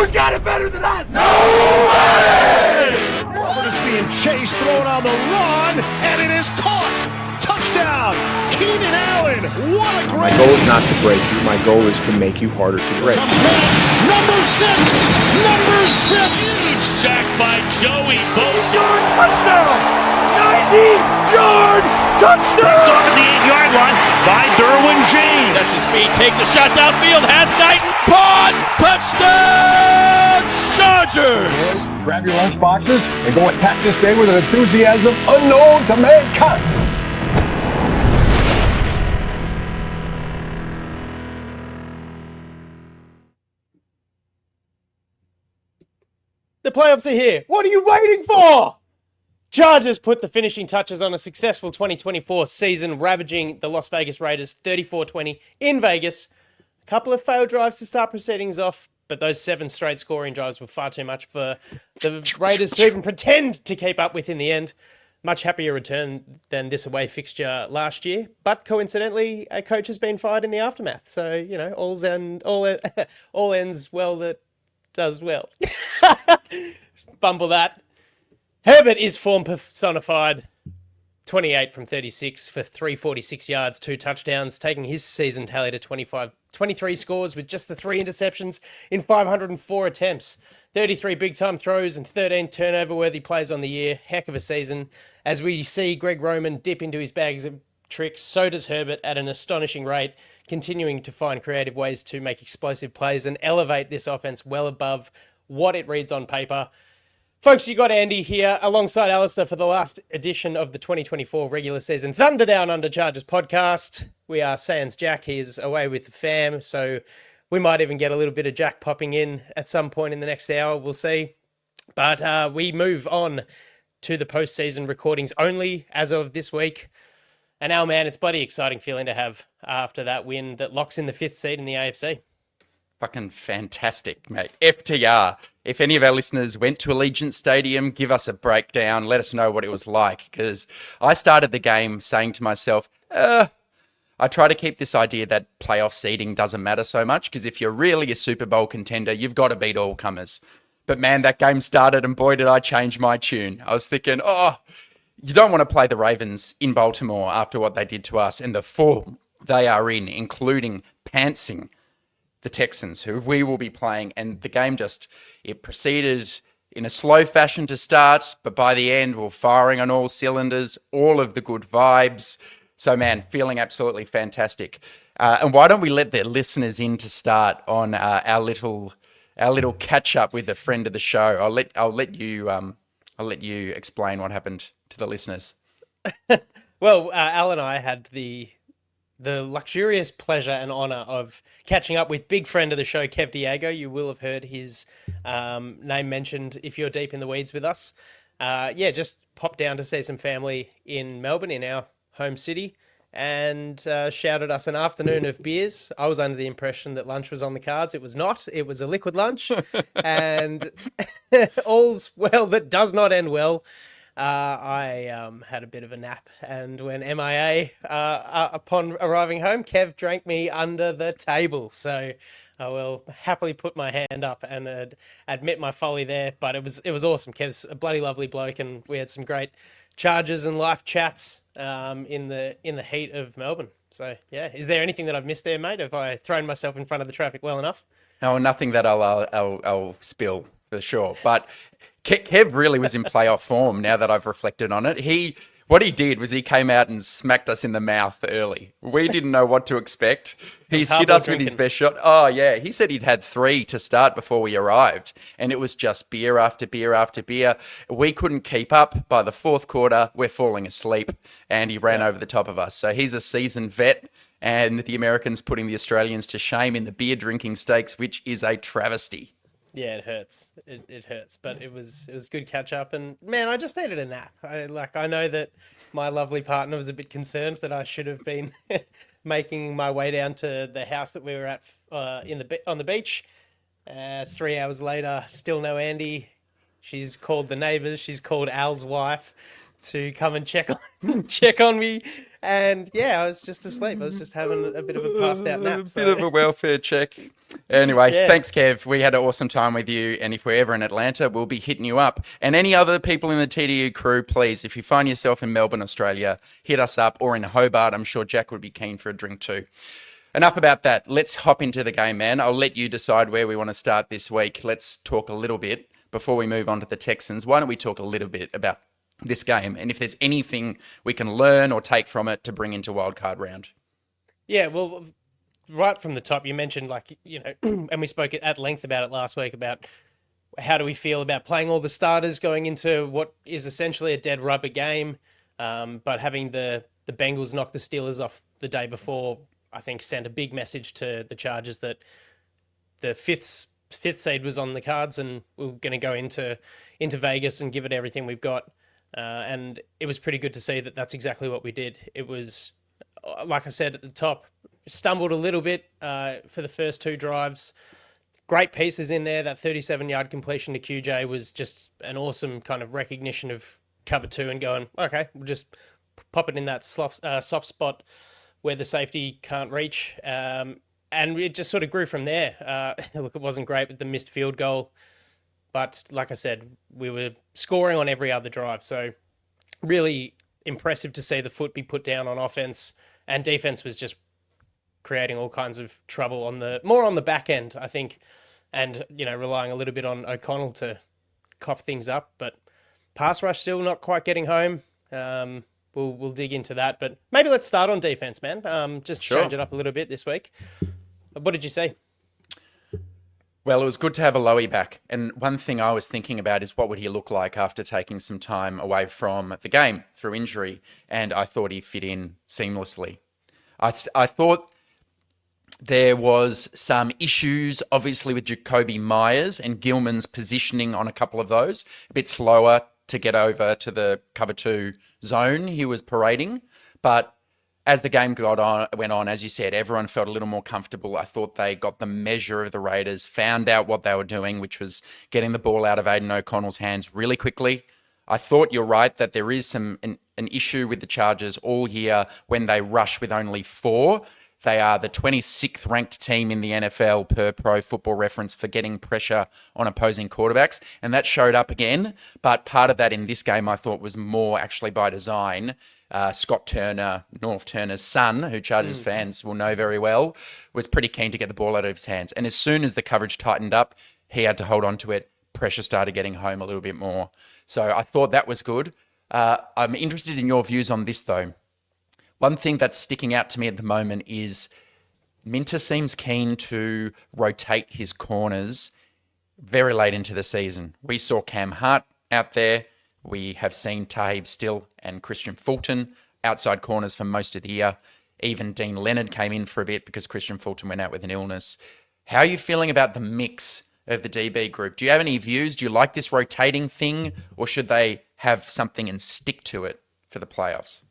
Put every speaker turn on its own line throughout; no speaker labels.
Who's got it better than us?
Nobody!
Robert is being chased, thrown on the run, and it is caught. Touchdown, Keenan Allen. What a great...
My goal is not to break you. My goal is to make you harder to break.
Number six.
Huge sack by Joey Bosa.
Touchdown! 90-yard touchdown!
Off at the 8-yard line by Derwin James.
Sets his speed, takes a shot downfield, has Knighton, caught, touchdown, Chargers!
Grab your lunch boxes and go attack this day with an enthusiasm unknown to mankind.
The playoffs are here. What are you waiting for? Chargers put the finishing touches on a successful 2024 season, ravaging the Las Vegas Raiders 34-20 in Vegas. A couple of failed drives to start proceedings off, but those 7 straight scoring drives were far too much for the Raiders to even pretend to keep up with in the end. Much happier return than this away fixture last year, but coincidentally, a coach has been fired in the aftermath. So, you know, all ends well that does well. Bumble that. Herbert is form personified. 28 from 36 for 346 yards, 2 touchdowns, taking his season tally to 23 scores with just the 3 interceptions in 504 attempts. 33 big-time throws and 13 turnover-worthy plays on the year. Heck of a season. As we see Greg Roman dip into his bags of tricks, so does Herbert at an astonishing rate, continuing to find creative ways to make explosive plays and elevate this offense well above what it reads on paper. Folks, you got Andy here alongside Alistair for the last edition of the 2024 regular season Thunder Down Under Chargers podcast. We are sans Jack. He is away with the fam, so we might even get a little bit of Jack popping in at some point in the next hour. We'll see. But we move on to the postseason recordings only as of this week. And now, man, it's bloody exciting feeling to have after that win that locks in the 5th seed in the AFC.
Fucking fantastic, mate. FTR. If any of our listeners went to Allegiant Stadium, give us a breakdown. Let us know what it was like. Because I started the game saying to myself, I try to keep this idea that playoff seeding doesn't matter so much. Because if you're really a Super Bowl contender, you've got to beat all comers. But man, that game started and boy, did I change my tune. I was thinking, you don't want to play the Ravens in Baltimore after what they did to us and the form they are in, including pantsing the Texans, who we will be playing. And the game it proceeded in a slow fashion to start, but by the end, we're firing on all cylinders, all of the good vibes. So, man, feeling absolutely fantastic. And why don't we let the listeners in to start on our little catch up with a friend of the show? I'll let you explain what happened to the listeners.
Well, Al and I had the luxurious pleasure and honor of catching up with big friend of the show, Kev Diego. You will have heard his name mentioned if you're deep in the weeds with us. Just popped down to see some family in Melbourne, in our home city, and shouted us an afternoon of beers. I was under the impression that lunch was on the cards. It was not. It was a liquid lunch. And all's well that does not end well. I had a bit of a nap and went MIA upon arriving home. Kev drank me under the table. So I will happily put my hand up and admit my folly there. But it was awesome. Kev's a bloody lovely bloke, and we had some great Chargers and life chats in the heat of Melbourne. So yeah, is there anything that I've missed there, mate? Have I thrown myself in front of the traffic well enough?
No, nothing that I'll spill for sure. But Kev really was in playoff form now that I've reflected on it. What he did was he came out and smacked us in the mouth early. We didn't know what to expect. He's hit us with his best shot. Oh, yeah. He said he'd had 3 to start before we arrived, and it was just beer after beer after beer. We couldn't keep up. By the 4th quarter, we're falling asleep, and he ran over the top of us. So he's a seasoned vet, and the Americans putting the Australians to shame in the beer drinking stakes, which is a travesty.
Yeah, it hurts. It hurts, but it was good catch up. And man, I just needed a nap. I know that my lovely partner was a bit concerned that I should have been making my way down to the house that we were at on the beach. 3 hours later, still no Andy. She's called the neighbours. She's called Al's wife to come and check on me. And yeah, I was just asleep. I was just having a bit of a passed out nap.
A bit of a welfare check. Anyway,
Yeah.
thanks, Kev. We had an awesome time with you. And if we're ever in Atlanta, we'll be hitting you up. And any other people in the TDU crew, please, if you find yourself in Melbourne, Australia, hit us up, or in Hobart. I'm sure Jack would be keen for a drink too. Enough about that. Let's hop into the game, man. I'll let you decide where we want to start this week. Let's talk a little bit before we move on to the Texans. Why don't we talk a little bit about this game and if there's anything we can learn or take from it to bring into wildcard round?
Yeah, well, right from the top, you mentioned, and we spoke at length about it last week, about how do we feel about playing all the starters going into what is essentially a dead rubber game, but having the Bengals knock the Steelers off the day before, I think sent a big message to the Chargers that the fifth seed was on the cards and we we're going to go into Vegas and give it everything we've got. And it was pretty good to see that that's exactly what we did. It was, like I said at the top, stumbled a little bit for the first two drives. Great pieces in there. That 37-yard completion to QJ was just an awesome kind of recognition of cover two and going, okay, we'll just pop it in that soft spot where the safety can't reach. And it just sort of grew from there. Look, it wasn't great with the missed field goal. But like I said, we were scoring on every other drive. So really impressive to see the foot be put down on offense. And defense was just creating all kinds of trouble more on the back end, I think. And, relying a little bit on O'Connell to cough things up. But pass rush still not quite getting home. We'll dig into that. But maybe let's start on defense, man. Just
Sure.
change it up a little bit this week. What did you see?
Well, it was good to have a Lowy back. And one thing I was thinking about is what would he look like after taking some time away from the game through injury. And I thought he fit in seamlessly. I thought there was some issues, obviously, with Jacoby Myers and Gilman's positioning on a couple of those. A bit slower to get over to the cover two zone he was parading. But as the game went on, as you said, everyone felt a little more comfortable. I thought they got the measure of the Raiders, found out what they were doing, which was getting the ball out of Aiden O'Connell's hands really quickly. I thought you're right that there is an issue with the Chargers all year when they rush with only 4. They are the 26th ranked team in the NFL per Pro Football Reference for getting pressure on opposing quarterbacks. And that showed up again. But part of that in this game, I thought, was more actually by design. Scott Turner, North Turner's son, who Chargers fans will know very well, was pretty keen to get the ball out of his hands. And as soon as the coverage tightened up, he had to hold on to it. Pressure started getting home a little bit more. So I thought that was good. I'm interested in your views on this, though. One thing that's sticking out to me at the moment is Minter seems keen to rotate his corners very late into the season. We saw Cam Hart out there. We have seen Taib Still and Christian Fulton outside corners for most of the year. Even Dean Leonard came in for a bit because Christian Fulton went out with an illness. How are you feeling about the mix of the DB group? Do you have any views? Do you like this rotating thing, or should they have something and stick to it for the playoffs?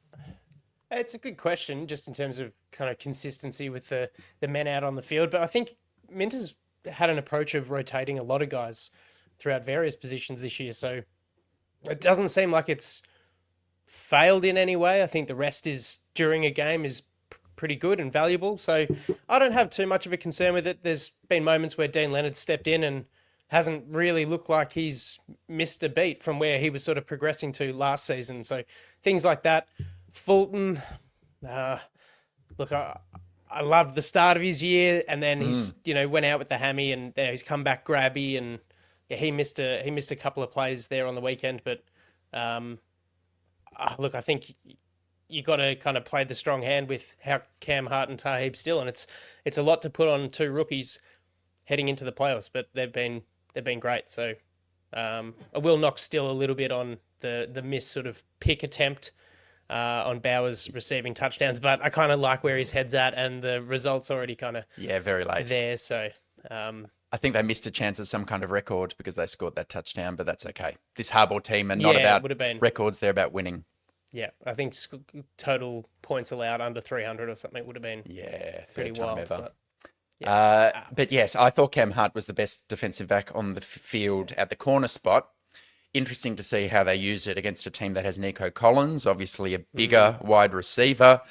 It's a good question, just in terms of kind of consistency with the men out on the field. But I think Minter's had an approach of rotating a lot of guys throughout various positions this year. So it doesn't seem like it's failed in any way. I think the rest is during a game is pretty good and valuable. So I don't have too much of a concern with it. There's been moments where Dean Leonard stepped in and hasn't really looked like he's missed a beat from where he was sort of progressing to last season. So things like that. Fulton, look, I loved the start of his year, and then he's went out with the hammy, and he's come back grabby, and he missed a couple of plays there on the weekend. But look, I think you got to kind of play the strong hand with how Cam Hart and Taib Still, and it's a lot to put on two rookies heading into the playoffs, but they've been great. So I will knock Still a little bit on the miss sort of pick attempt on Bowers receiving touchdowns, but I kind of like where his head's at, and the results already kind of
very late
there. So
I think they missed a chance at some kind of record because they scored that touchdown, but that's okay. This Harbaugh team are not about records; they're about winning.
Yeah, I think total points allowed under 300 or something would have been
pretty wild. Ever.
But
yes, I thought Cam Hart was the best defensive back on the field at the corner spot. Interesting to see how they use it against a team that has Nico Collins, obviously a bigger wide receiver.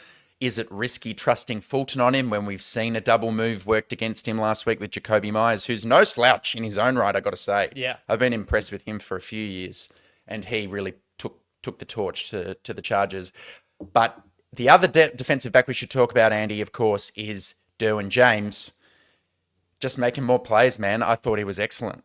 is it risky trusting Fulton on him when we've seen a double move worked against him last week with Jacoby Myers, who's no slouch in his own right, I got to say.
Yeah.
I've been impressed with him for a few years, and he really took the torch to the Chargers. But the other defensive back we should talk about, Andy, of course, is Derwin James. Just making more plays, man. I thought he was excellent.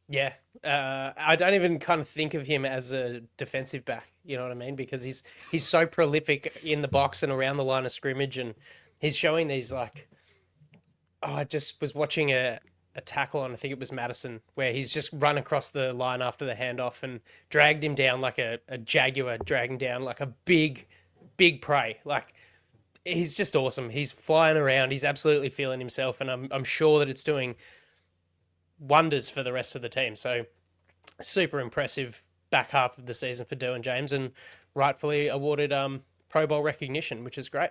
Yeah. I don't even kind of think of him as a defensive back, you know what I mean? Because he's so prolific in the box and around the line of scrimmage, and he's showing these I just was watching a tackle on, I think it was Madison, where he's just run across the line after the handoff and dragged him down like a jaguar, dragging down like a big prey. Like, he's just awesome. He's flying around. He's absolutely feeling himself, and I'm sure that it's doing wonders for the rest of the team. So super impressive back half of the season for Derwin James, and rightfully awarded Pro Bowl recognition, which is great.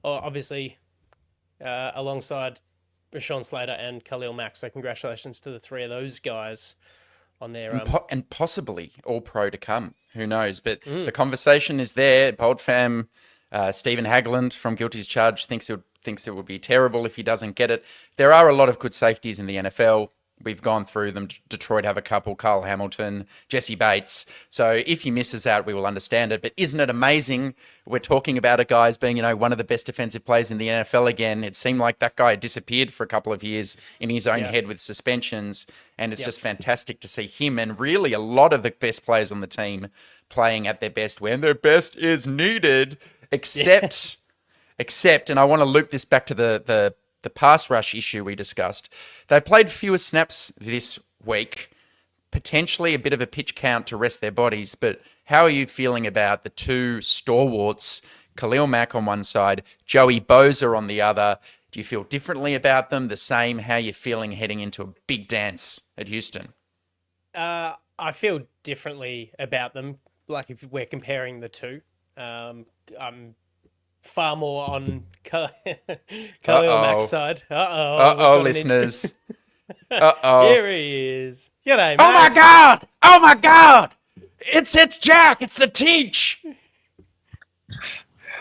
Obviously, alongside Rashawn Slater and Khalil Mack. So congratulations to the three of those guys on their
and possibly all pro to come. Who knows? But the conversation is there. Bold fam Stephen Hagland from Guilty as Charged thinks it would be terrible if he doesn't get it. There are a lot of good safeties in the NFL. We've gone through them. Detroit have a couple, Carl Hamilton, Jesse Bates. So if he misses out, we will understand it. But isn't it amazing? We're talking about a guy as being, one of the best defensive players in the NFL again. It seemed like that guy had disappeared for a couple of years in his own head with suspensions. And it's just fantastic to see him and really a lot of the best players on the team playing at their best when their best is needed, except, and I want to loop this back to the pass rush issue we discussed. They played fewer snaps this week, potentially a bit of a pitch count to rest their bodies, but how are you feeling about the two stalwarts, Khalil Mack on one side, Joey Bosa on the other? Do you feel differently about them, the same? How are you feeling heading into a big dance at Houston?
I feel differently about them, like if we're comparing the two. I'm far more on Khalil Mack's side.
Uh-oh, listeners. Uh-oh.
Here he is. G'day,
Oh, my God! Oh, my God! It's Jack! It's the Teach!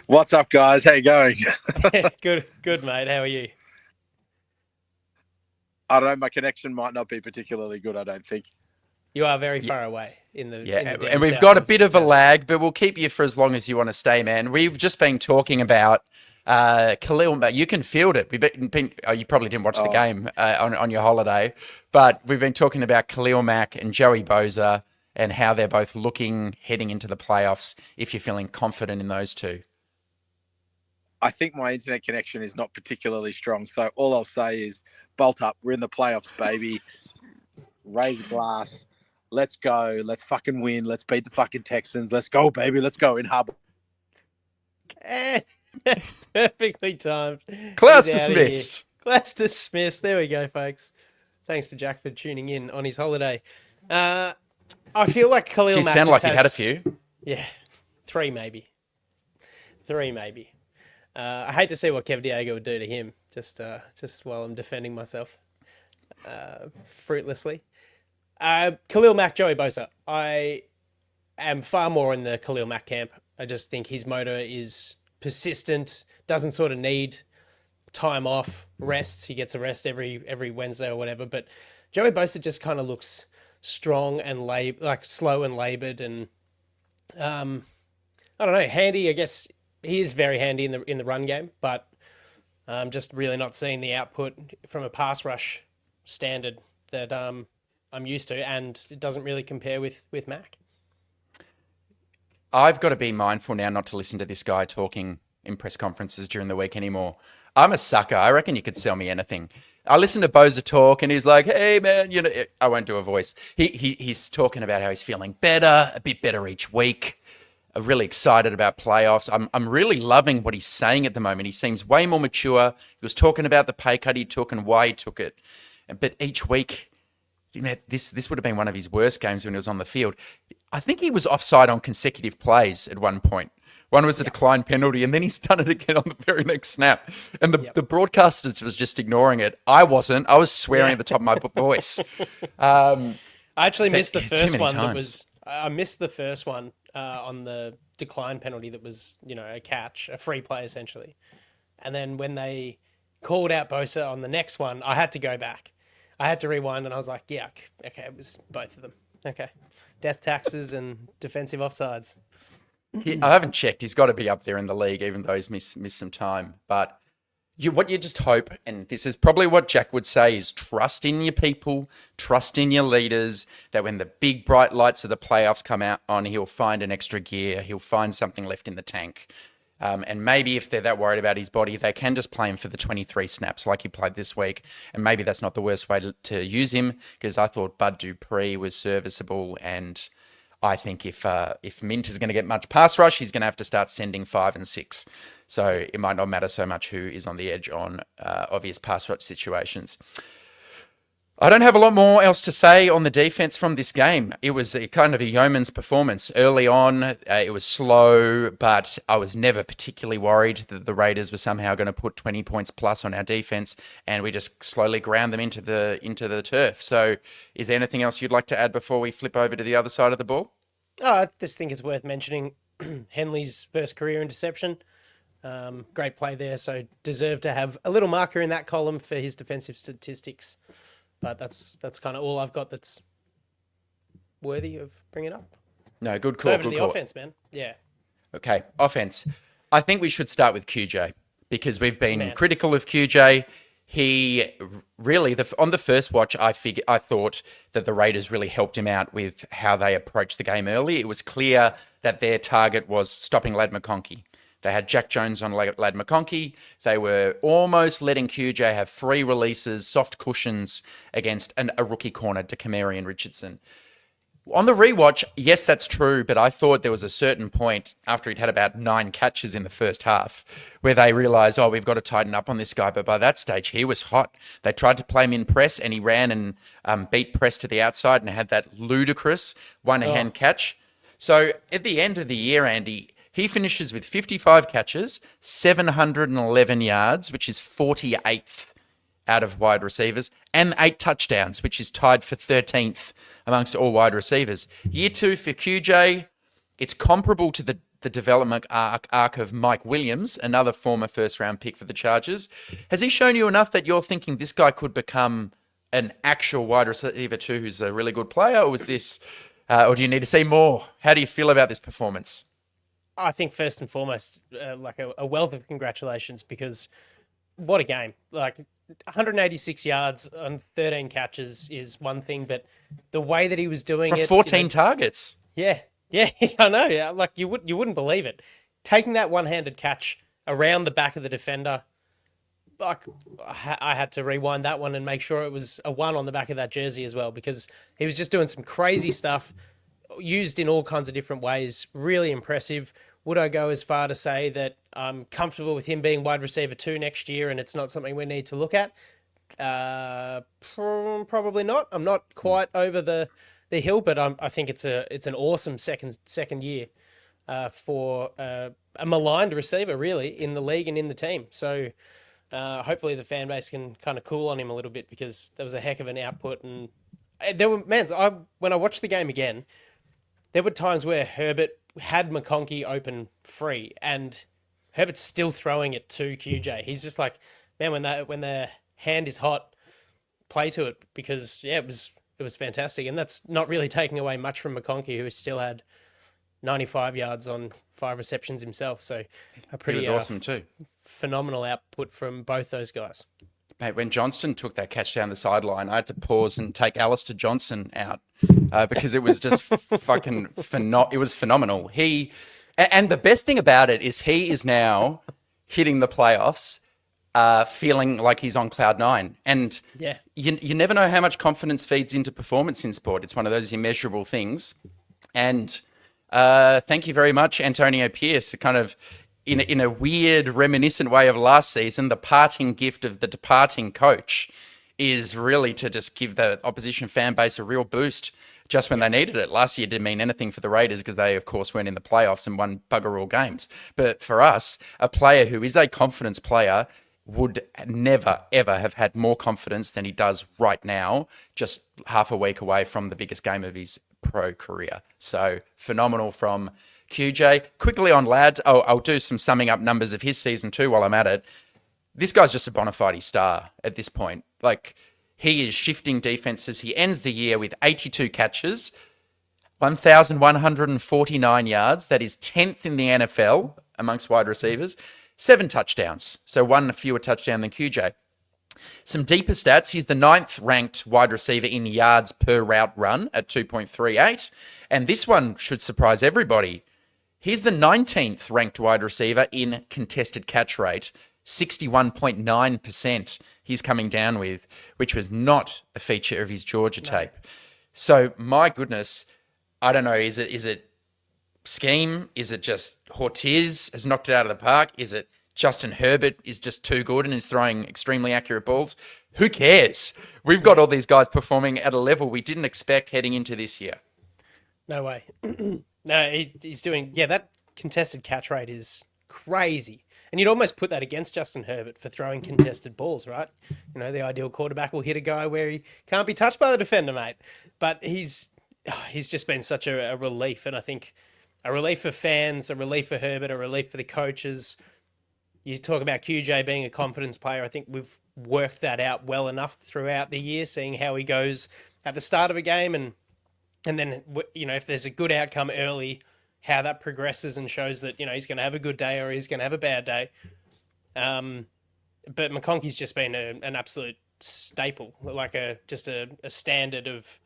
What's up, guys? How you going?
Good, mate. How are you?
I don't know. My connection might not be particularly good, I don't think.
You are very far away in the
and we've got a bit of a lag, but we'll keep you for as long as you want to stay, man. We've just been talking about Khalil Mack. You can field it. You probably didn't watch the game on your holiday, but we've been talking about Khalil Mack and Joey Bosa and how they're both looking heading into the playoffs, if you're feeling confident in those two.
I think my internet connection is not particularly strong, so all I'll say is bolt up. We're in the playoffs, baby. Raise a glass. Let's go. Let's fucking win. Let's beat the fucking Texans. Let's go, baby. Let's go in Harbaugh.
Perfectly timed.
Class dismissed.
Class dismissed. There we go, folks. Thanks to Jack for tuning in on his holiday. I feel like Khalil Mack
sound like you had a few.
Yeah. Three maybe. I hate to see what Kev Diego would do to him, just while I'm defending myself fruitlessly. Khalil Mack, Joey Bosa. I am far more in the Khalil Mack camp. I just think his motor is persistent, doesn't sort of need time off, rests. He gets a rest every Wednesday or whatever. But Joey Bosa just kind of looks strong and slow and labored, and I don't know, handy. I guess he is very handy in the run game, but I'm just really not seeing the output from a pass rush standard that I'm used to, and it doesn't really compare with Mac.
I've got to be mindful now not to listen to this guy talking in press conferences during the week anymore. I'm a sucker. I reckon you could sell me anything. I listen to Bosa talk, and he's like, "Hey, man, I won't do a voice." He's talking about how he's feeling better, a bit better each week. I'm really excited about playoffs. I'm really loving what he's saying at the moment. He seems way more mature. He was talking about the pay cut he took and why he took it. But each week, this would have been one of his worst games when he was on the field. I think he was offside on consecutive plays at one point. One was a decline penalty, and then he's done it again on the very next snap. And the broadcasters was just ignoring it. I wasn't. I was swearing at the top of my voice.
I actually missed the first one.
Times.
I missed the first one on the decline penalty that was, a catch, a free play essentially. And then when they called out Bosa on the next one, I had to go back. I had to rewind, and I was like, yeah, okay, it was both of them. Okay. Death taxes and defensive offsides.
I haven't checked. He's got to be up there in the league, even though he's missed some time. But what you just hope, and this is probably what Jack would say, is trust in your people, trust in your leaders, that when the big bright lights of the playoffs come out on, he'll find an extra gear, he'll find something left in the tank. And maybe if they're that worried about his body, they can just play him for the 23 snaps like he played this week. And maybe that's not the worst way to use him, because I thought Bud Dupree was serviceable, and I think if Mint is going to get much pass rush, he's going to have to start sending 5 and 6. So it might not matter so much who is on the edge on obvious pass rush situations. I don't have a lot more else to say on the defense from this game. It was kind of a yeoman's performance. Early on, it was slow, but I was never particularly worried that the Raiders were somehow going to put 20 points plus on our defense, and we just slowly ground them into the turf. So is there anything else you'd like to add before we flip over to the other side of the ball?
I just think it's worth mentioning Henley's first career interception. Great play there, so deserved to have a little marker in that column for his defensive statistics. But that's kind of all I've got that's worthy of bringing up.
No, good call.
So over
good
to the
call.
offense, man. Yeah.
Okay, offense. I think we should start with QJ, because we've been critical of QJ. He really, on the first watch, I thought that the Raiders really helped him out with how they approached the game early. It was clear that their target was stopping Ladd McConkey. They had Jack Jones on Ladd McConkey. They were almost letting QJ have free releases, soft cushions against a rookie corner, DeCamarion Richardson. On the rewatch, yes, that's true, but I thought there was a certain point after he'd had about 9 catches in the first half where they realised, we've got to tighten up on this guy. But by that stage, he was hot. They tried to play him in press, and he ran and beat press to the outside and had that ludicrous one-hand catch. So at the end of the year, Andy, he finishes with 55 catches, 711 yards, which is 48th out of wide receivers, and 8 touchdowns, which is tied for 13th amongst all wide receivers. Year 2 for QJ, it's comparable to the development arc of Mike Williams, another former first-round pick for the Chargers. Has he shown you enough that you're thinking this guy could become an actual wide receiver too, who's a really good player, or was this, or do you need to see more? How do you feel about this performance?
I think first and foremost, like a wealth of congratulations, because what a game. Like 186 yards on 13 catches is one thing, but the way that he was doing
For
it.
14 targets.
Yeah, I know. Yeah, like you wouldn't believe it. Taking that one-handed catch around the back of the defender, like I had to rewind that one and make sure it was a 1 on the back of that jersey as well, because he was just doing some crazy stuff, used in all kinds of different ways. Really impressive. Would I go as far to say that I'm comfortable with him being wide receiver 2 next year and it's not something we need to look at? Probably not. I'm not quite over the hill, but I think it's an awesome second year for a maligned receiver, really, in the league and in the team. So hopefully the fan base can kind of cool on him a little bit, because there was a heck of an output. And there were when I watched the game again, there were times where Herbert had McConkey open free, and Herbert's still throwing it to QJ. He's just like, man, when the hand is hot, play to it, because it was fantastic. And that's not really taking away much from McConkey, who still had 95 yards on 5 receptions himself. So a pretty
He was awesome too.
Phenomenal output from both those guys.
Mate, when Johnston took that catch down the sideline, I had to pause and take Alistair Johnson out because it was just fucking it was phenomenal. And the best thing about it is he is now hitting the playoffs feeling like he's on cloud 9. And you never know how much confidence feeds into performance in sport. It's one of those immeasurable things. And thank you very much, Antonio Pierce, kind of in a weird, reminiscent way of last season. The parting gift of the departing coach is really to just give the opposition fan base a real boost just when they needed it. Last year didn't mean anything for the Raiders because they, of course, weren't in the playoffs and won bugger all games. But for us, a player who is a confidence player would never, ever have had more confidence than he does right now, just half a week away from the biggest game of his pro career. So phenomenal from QJ. Quickly on Ladd, I'll do some summing up numbers of his season too while I'm at it. This guy's just a bona fide star at this point. Like, he is shifting defenses. He ends the year with 82 catches, 1,149 yards. That is 10th in the NFL amongst wide receivers. 7 touchdowns. So 1 fewer touchdown than QJ. Some deeper stats. He's the 9th ranked wide receiver in yards per route run at 2.38. And this one should surprise everybody. He's the 19th ranked wide receiver in contested catch rate, 61.9% he's coming down with, which was not a feature of his Georgia tape. So, my goodness, I don't know, is it scheme? Is it just Ortiz has knocked it out of the park? Is it Justin Herbert is just too good and is throwing extremely accurate balls? Who cares? We've got all these guys performing at a level we didn't expect heading into this year.
No way. No, he's doing... Yeah, that contested catch rate is crazy. And you'd almost put that against Justin Herbert for throwing contested balls, right? You know, the ideal quarterback will hit a guy where he can't be touched by the defender, mate. But he's just been such a relief. And I think a relief for fans, a relief for Herbert, a relief for the coaches. You talk about QJ being a confidence player. I think we've worked that out well enough throughout the year, seeing how he goes at the start of a game and then, you know, if there's a good outcome early, how that progresses and shows that, you know, he's going to have a good day or he's going to have a bad day. But McConkey's just been an absolute staple, like just a standard of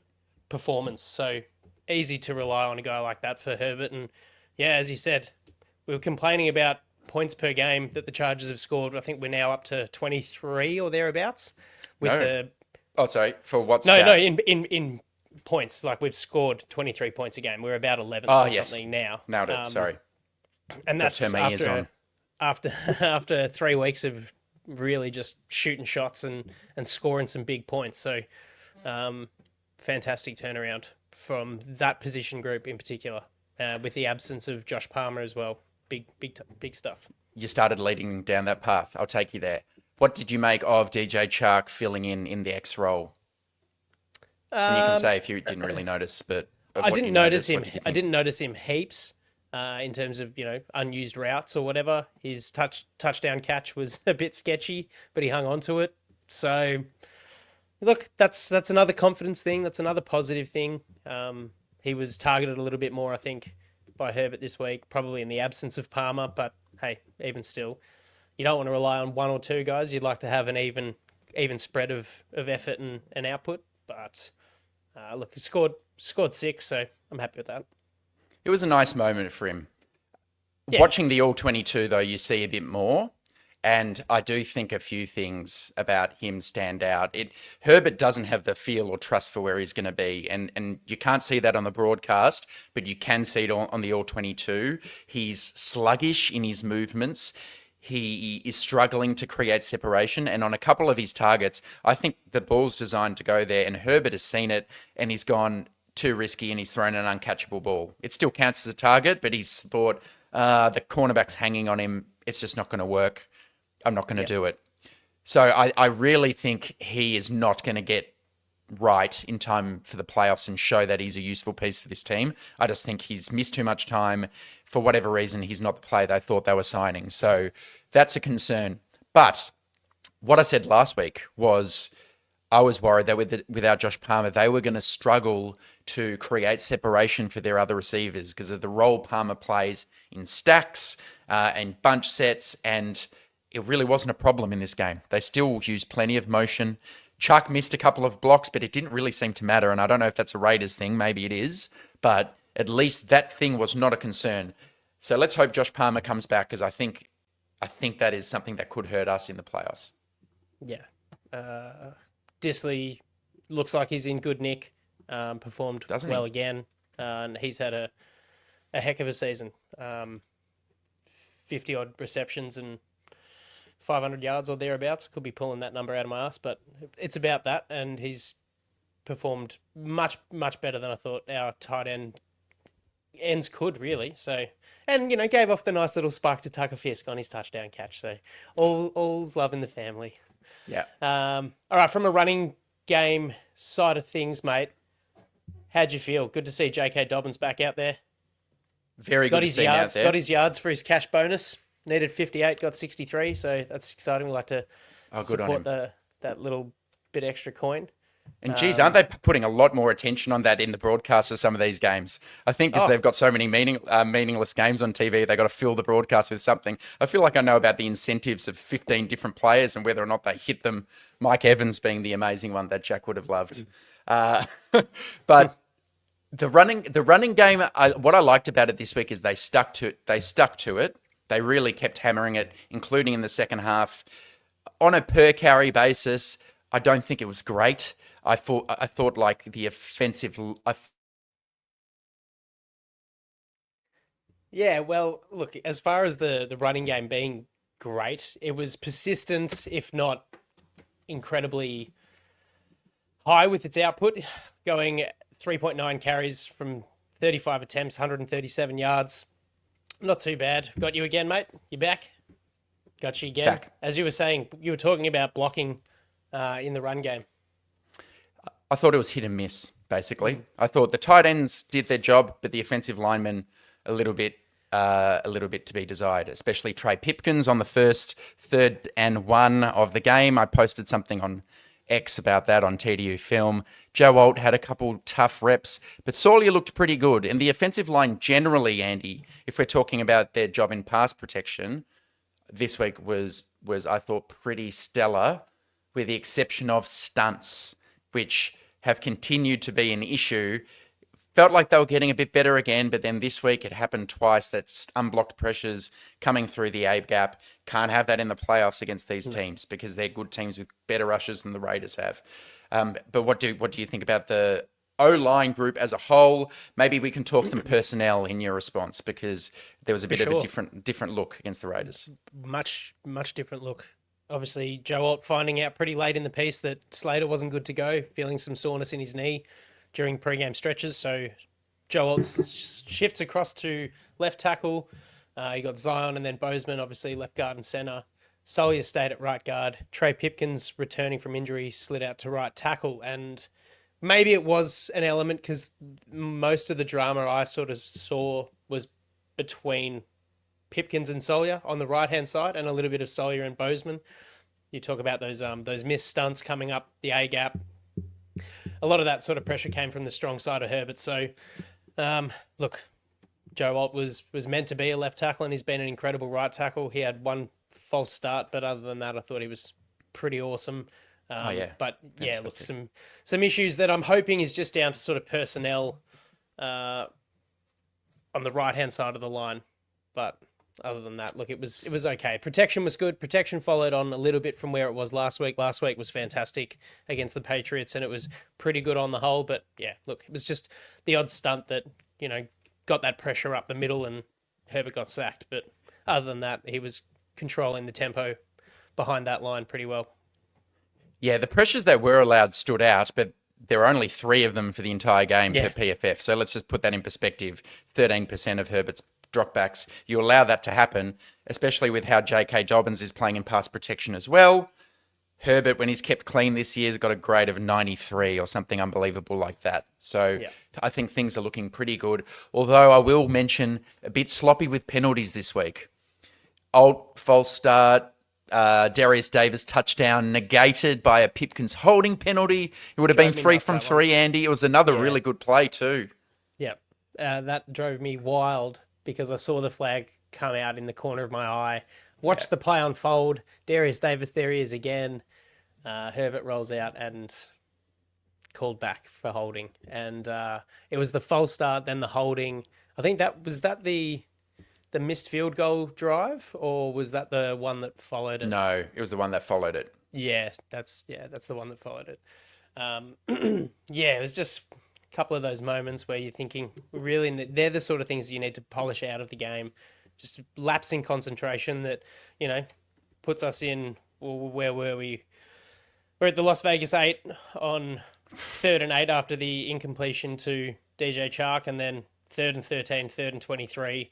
performance. So easy to rely on a guy like that for Herbert. And yeah, as you said, we were complaining about points per game that the Chargers have scored. I think we're now up to 23 or thereabouts.
For what
No,
stats?
in points. Like, we've scored 23 points a game. We're about 11 something now.
Nailed it, sorry.
And that's after 3 weeks of really just shooting shots and scoring some big points. So fantastic turnaround from that position group in particular, with the absence of Josh Palmer as well. Big stuff.
You started leading down that path. I'll take you there. What did you make of DJ Chark filling in the X role? And you can say if you didn't really notice, but
I didn't notice him. I didn't notice him heaps in terms of, you know, unused routes or whatever. His touchdown catch was a bit sketchy, but he hung on to it. So, look, that's another confidence thing. That's another positive thing. He was targeted a little bit more, I think, by Herbert this week, probably in the absence of Palmer. But hey, even still, you don't want to rely on one or two guys. You'd like to have an even spread of effort and output. But look, he scored 6, so I'm happy with that.
It was a nice moment for him.
Yeah.
Watching the All-22, though, you see a bit more. And I do think a few things about him stand out. Herbert doesn't have the feel or trust for where he's going to be. And you can't see that on the broadcast, but you can see it on the All-22. He's sluggish in his movements. He is struggling to create separation. And on a couple of his targets, I think the ball's designed to go there. And Herbert has seen it and he's gone too risky and he's thrown an uncatchable ball. It still counts as a target, but he's thought, the cornerback's hanging on him. It's just not going to work. I'm not going to do it. So I really think he is not going to get right in time for the playoffs and show that he's a useful piece for this team. I just think he's missed too much time. For whatever reason, he's not the player they thought they were signing. So that's a concern. But what I said last week was I was worried that without Josh Palmer, they were going to struggle to create separation for their other receivers because of the role Palmer plays in stacks and bunch sets, and it really wasn't a problem in this game. They still used plenty of motion. Chuck missed a couple of blocks, but it didn't really seem to matter, and I don't know if that's a Raiders thing. Maybe it is, but at least that thing was not a concern. So let's hope Josh Palmer comes back because I think that is something that could hurt us in the playoffs.
Yeah. Disley looks like he's in good nick. Performed
Doesn't
well
he?
again. And he's had a heck of a season. 50-odd receptions and 500 yards or thereabouts. Could be pulling that number out of my ass, but it's about that. And he's performed much, much better than I thought our tight ends could, really. So, and, you know, gave off the nice little spark to Tucker Fisk on his touchdown catch. So all's love in the family.
Yeah.
All right, from a running game side of things, mate, How'd you feel? Good to see J.K. Dobbins back out there.
Very good to see him out there.
Got his yards for his cash bonus. Needed 58, got 63, so that's exciting. We like to support that little bit extra coin.
And geez, aren't they putting a lot more attention on that in the broadcast of some of these games? I think because they've got so many meaningless games on TV, they've got to fill the broadcast with something. I feel like I know about the incentives of 15 different players and whether or not they hit them. Mike Evans being the amazing one that Jack would have loved. But the running game, what I liked about it this week is they stuck to it. They really kept hammering it, including in the second half. On a per carry basis, I don't think it was great. I thought like the offensive.
Yeah, well, look, as far as the running game being great, it was persistent, if not incredibly high with its output, going 3.9 carries from 35 attempts, 137 yards. Not too bad. Got you again, mate. You back? Got you again.
Back.
As you were saying, you were talking about blocking in the run game.
I thought it was hit and miss, basically. I thought the tight ends did their job, but the offensive linemen a little bit to be desired, especially Trey Pipkins on the first 3rd and 1 of the game. I posted something on X about that on TDU Film. Joe Alt had a couple tough reps, but Sawyer looked pretty good. And the offensive line generally, Andy, if we're talking about their job in pass protection, this week was I thought, pretty stellar, with the exception of stunts, which have continued to be an issue. Felt like they were getting a bit better again, but then this week it happened twice. That's unblocked pressures coming through the A gap. Can't have that in the playoffs against these teams because they're good teams with better rushes than the Raiders have. But what do you think about the O-line group as a whole? Maybe we can talk some personnel in your response, because there was a bit of a different look against the Raiders.
Much different look. Obviously, Joe Alt finding out pretty late in the piece that Slater wasn't good to go, feeling some soreness in his knee during pre-game stretches. So Joe Alt shifts across to left tackle. You got Zion and then Bozeman, obviously left guard and center. Sawyer stayed at right guard. Trey Pipkins, returning from injury, slid out to right tackle. And maybe it was an element because most of the drama I sort of saw was between Pipkins and Sawyer on the right-hand side, and a little bit of Sawyer and Bozeman. You talk about those missed stunts coming up the A-gap. A lot of that sort of pressure came from the strong side of Herbert. So, look, Joe Alt was meant to be a left tackle, and he's been an incredible right tackle. He had one false start, but other than that, I thought he was pretty awesome. But yeah, look, some issues that I'm hoping is just down to sort of personnel on the right-hand side of the line. But other than that, look, it was okay. Protection was good. Protection followed on a little bit from where it was last week. Last week was fantastic against the Patriots, and it was pretty good on the whole. But yeah, look, it was just the odd stunt that, got that pressure up the middle and Herbert got sacked. But other than that, he was controlling the tempo behind that line pretty well.
Yeah, the pressures that were allowed stood out, but there were only 3 of them for the entire game per PFF. So let's just put that in perspective. 13% of Herbert's dropbacks. You allow that to happen, especially with how J.K. Dobbins is playing in pass protection as well. Herbert, when he's kept clean this year, has got a grade of 93 or something unbelievable like that. So I think things are looking pretty good. Although I will mention a bit sloppy with penalties this week. Alt, false start, Darius Davis touchdown negated by a Pipkins holding penalty. It would have been 3 from 3, Andy. It was another really good play too.
Yeah, that drove me wild because I saw the flag come out in the corner of my eye. Watched the play unfold. Darius Davis, there he is again. Herbert rolls out and called back for holding. And it was the false start, then the holding. I think was that the missed field goal drive, or was that the one that followed it?
No, it was the one that followed it.
Yeah, that's the one that followed it. It was just a couple of those moments where you're thinking, really, they're the sort of things you need to polish out of the game. Just lapsing concentration that, puts us in, where were we? We're at the Las Vegas 8 on 3rd and 8 after the incompletion to DJ Chark, and then 3rd and 13, 3rd and 23.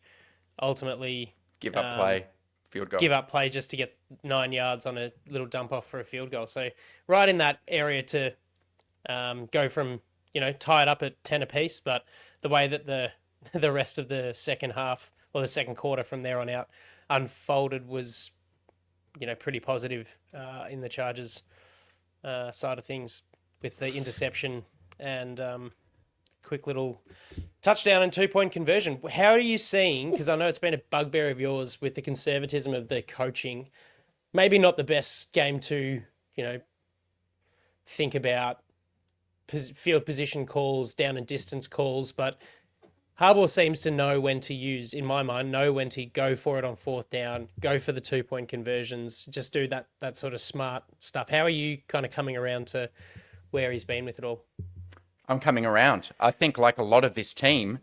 Ultimately,
give up play, field goal.
Give up play just to get 9 yards on a little dump off for a field goal. So right in that area to go from, tie it up at 10 apiece. But the way that the rest of the second half or the second quarter from there on out unfolded was, pretty positive in the Chargers side of things with the interception and quick little touchdown and 2-point conversion. How are you seeing, because I know it's been a bugbear of yours with the conservatism of the coaching, maybe not the best game to, think about field position calls, down and distance calls, but Harbaugh seems to know when to use, in my mind, know when to go for it on fourth down, go for the 2-point conversions, just do that sort of smart stuff. How are you kind of coming around to where he's been with it all?
I'm coming around. I think, like a lot of this team,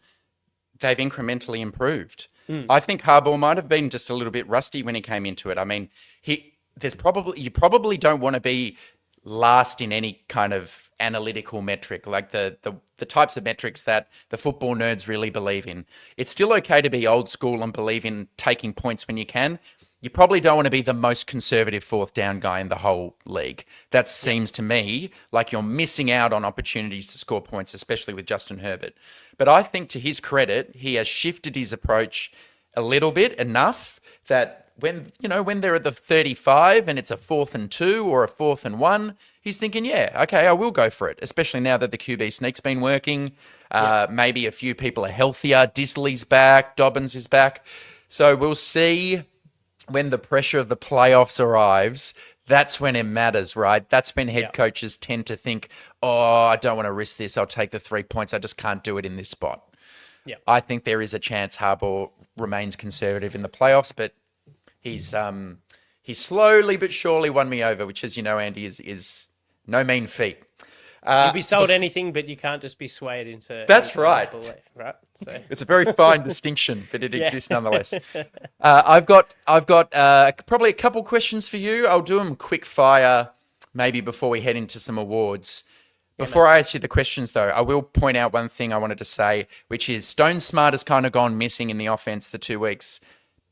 they've incrementally improved. I think Harbaugh might have been just a little bit rusty when he came into it. I mean, you probably don't want to be last in any kind of analytical metric, like the types of metrics that the football nerds really believe in. It's still okay to be old school and believe in taking points when you can. You probably don't want to be the most conservative fourth down guy in the whole league. That seems to me like you're missing out on opportunities to score points, especially with Justin Herbert. But I think, to his credit, he has shifted his approach a little bit, enough that when they're at the 35 and it's a 4th and 2 or a 4th and 1, he's thinking, yeah, okay, I will go for it, especially now that the QB sneak's been working. Maybe a few people are healthier. Disley's back. Dobbins is back. So we'll see when the pressure of the playoffs arrives. That's when it matters, right? That's when head coaches tend to think, oh, I don't want to risk this. I'll take the 3 points. I just can't do it in this spot. Yeah, I think there is a chance Harbaugh remains conservative in the playoffs, but he's slowly but surely won me over, which, as you know, Andy, is no mean feat.
You'll be sold anything, but you can't just be swayed into.
That's right.
Belief, right. So
it's a very fine distinction, but it exists nonetheless. I've got probably a couple questions for you. I'll do them quick fire, maybe before we head into some awards. Before I ask you the questions, though, I will point out one thing I wanted to say, which is Stone Smart has kind of gone missing in the offense the 2 weeks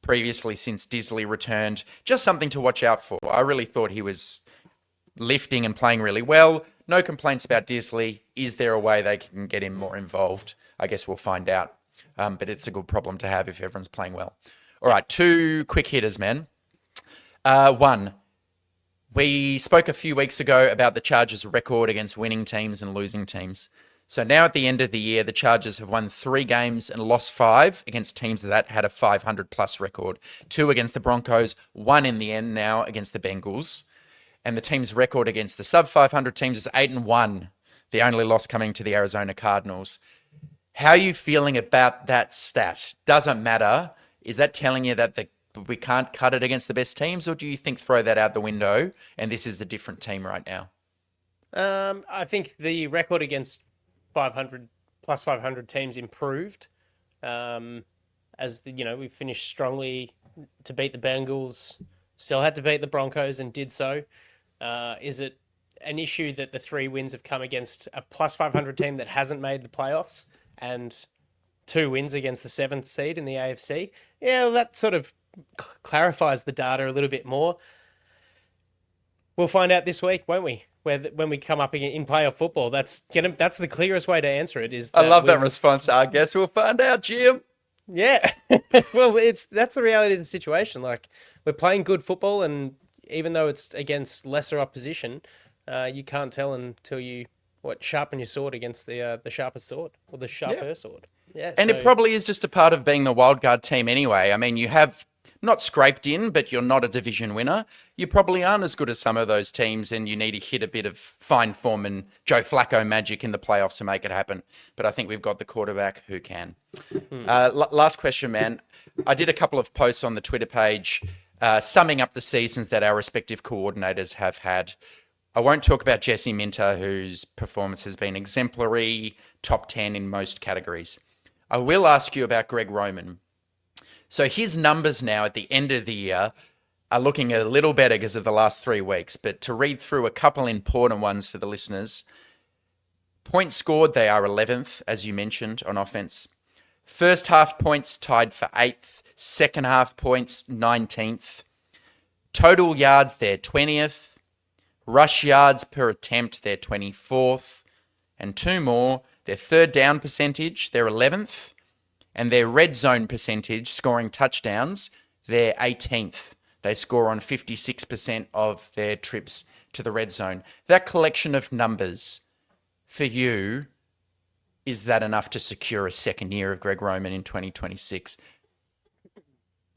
previously since Disley returned. Just something to watch out for. I really thought he was lifting and playing really well. No complaints about Disley. Is there a way they can get him more involved? I guess we'll find out. But it's a good problem to have if everyone's playing well. All right, 2 quick hitters, man. One, we spoke a few weeks ago about the Chargers' record against winning teams and losing teams. So now at the end of the year, the Chargers have won 3 games and lost 5 against teams that had a 500-plus record. 2 against the Broncos, 1 in the end now against the Bengals. And the team's record against the sub-500 teams is 8-1, the only loss coming to the Arizona Cardinals. How are you feeling about that stat? Doesn't matter. Is that telling you that we can't cut it against the best teams, or do you think throw that out the window and this is a different team right now?
I think the record against 500 plus 500 teams improved as we finished strongly to beat the Bengals, still had to beat the Broncos and did so. Is it an issue that the 3 wins have come against a plus 500 team that hasn't made the playoffs and 2 wins against the 7th seed in the AFC? Yeah, well, that sort of clarifies the data a little bit more. We'll find out this week, won't we? When we come up in playoff football, that's the clearest way to answer it.
I love that response. I guess we'll find out, Jim.
Yeah, well, that's the reality of the situation. Like, we're playing good football, and even though it's against lesser opposition, you can't tell until you sharpen your sword against the sharpest sword or the sharper sword. Yeah,
and it probably is just a part of being the wildcard team anyway. I mean, you have not scraped in, but you're not a division winner. You probably aren't as good as some of those teams, and you need to hit a bit of fine form and Joe Flacco magic in the playoffs to make it happen. But I think we've got the quarterback who can. Last question, man. I did a couple of posts on the Twitter page summing up the seasons that our respective coordinators have had. I won't talk about Jesse Minter, whose performance has been exemplary, top 10 in most categories. I will ask you about Greg Roman. So his numbers now at the end of the year are looking a little better because of the last 3 weeks. But to read through a couple important ones for the listeners, points scored, they are 11th, as you mentioned, on offense. First half points tied for 8th. Second half points, 19th. Total yards, they're 20th. Rush yards per attempt, they're 24th. and 2 more. Their third down percentage, they're 11th. And their red zone percentage, scoring touchdowns, they're 18th. They score on 56% of their trips to the red zone. That collection of numbers, for you, is that enough to secure a second year of Greg Roman in 2026?